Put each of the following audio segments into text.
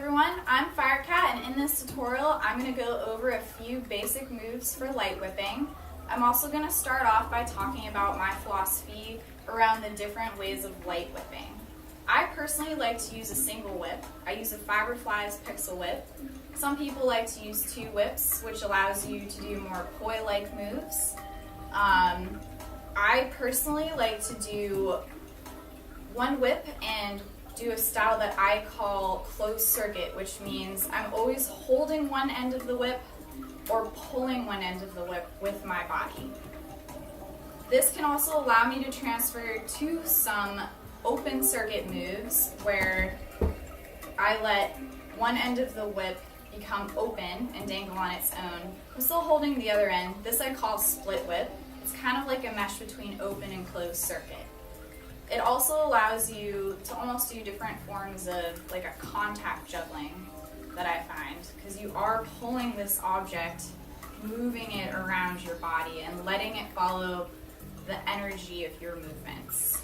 everyone, I'm Firecat, and in this tutorial I'm going to go over a few basic moves for light whipping. I'm also going to start off by talking about my philosophy around the different ways of light whipping. I personally like to use a single whip. I use a Fiberflies pixel whip. Some people like to use two whips, which allows you to do more koi-like moves. I personally like to do one whip and do a style that I call closed circuit, which means I'm always holding one end of the whip or pulling one end of the whip with my body. This can also allow me to transfer to some open circuit moves where I let one end of the whip become open and dangle on its own. I'm still holding the other end. This I call split whip. It's kind of like a mesh between open and closed circuit. It also allows you to almost do different forms of like a contact juggling that I find, because you are pulling this object, moving it around your body and letting it follow the energy of your movements.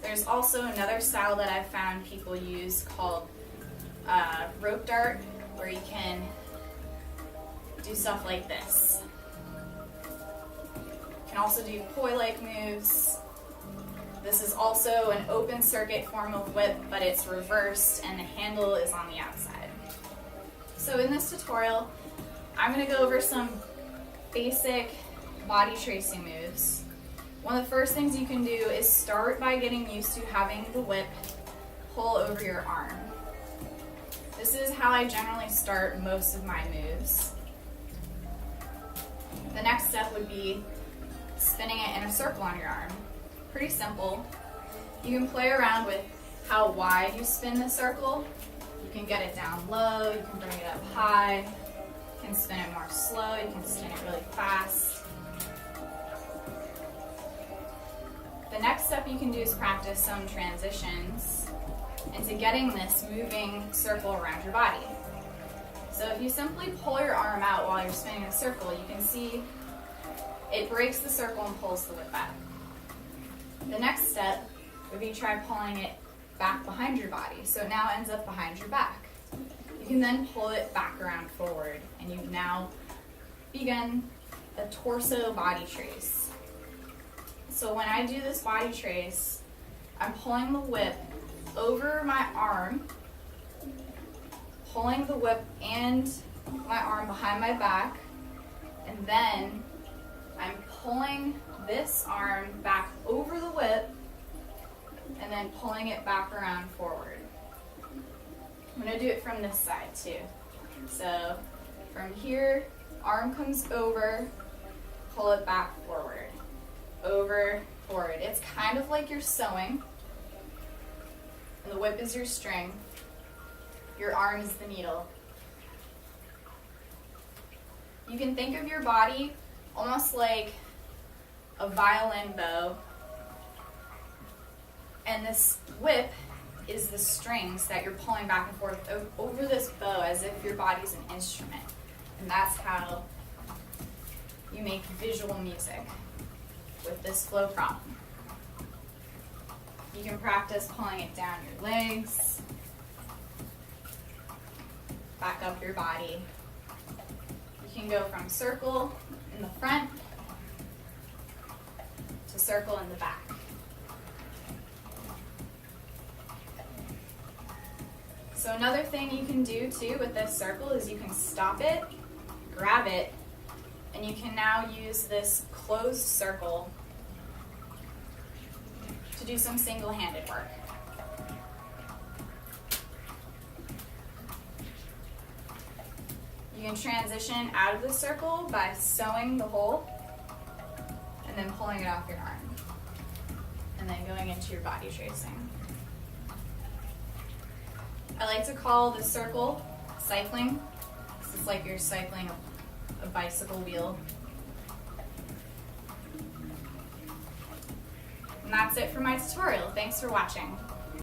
There's also another style that I've found people use called rope dart, where you can do stuff like this. You can also do koi-like moves. This is also an open circuit form of whip, but it's reversed and the handle is on the outside. So in this tutorial, I'm going to go over some basic body tracing moves. One of the first things you can do is start by getting used to having the whip pull over your arm. This is how I generally start most of my moves. The next step would be spinning it in a circle on your arm. Pretty simple. You can play around with how wide you spin the circle. You can get it down low, you can bring it up high, you can spin it more slow, you can spin it really fast. The next step you can do is practice some transitions into getting this moving circle around your body. So if you simply pull your arm out while you're spinning a circle, you can see it breaks the circle and pulls the whip back. The next step would be try pulling it back behind your body, so it now ends up behind your back. You can then pull it back around forward, and you've now begun a torso body trace. So when I do this body trace, I'm pulling the whip over my arm, pulling the whip and my arm behind my back, and then I'm pulling this arm back over the whip and then pulling it back around forward. I'm going to do it from this side too. So from here, arm comes over, pull it back forward, over, forward. It's kind of like you're sewing, and the whip is your string, your arm is the needle. You can think of your body almost like a violin bow, and this whip is the strings that you're pulling back and forth over this bow as if your body's an instrument. And that's how you make visual music with this flow problem. You can practice pulling it down your legs, back up your body. You can go from circle in the front to circle in the back. So another thing you can do too with this circle is you can stop it, grab it, and you can now use this closed circle to do some single-handed work. You can transition out of the circle by sewing the hole and then pulling it off your arm, and then going into your body tracing. I like to call the circle cycling. This is like you're cycling a bicycle wheel. And that's it for my tutorial. Thanks for watching.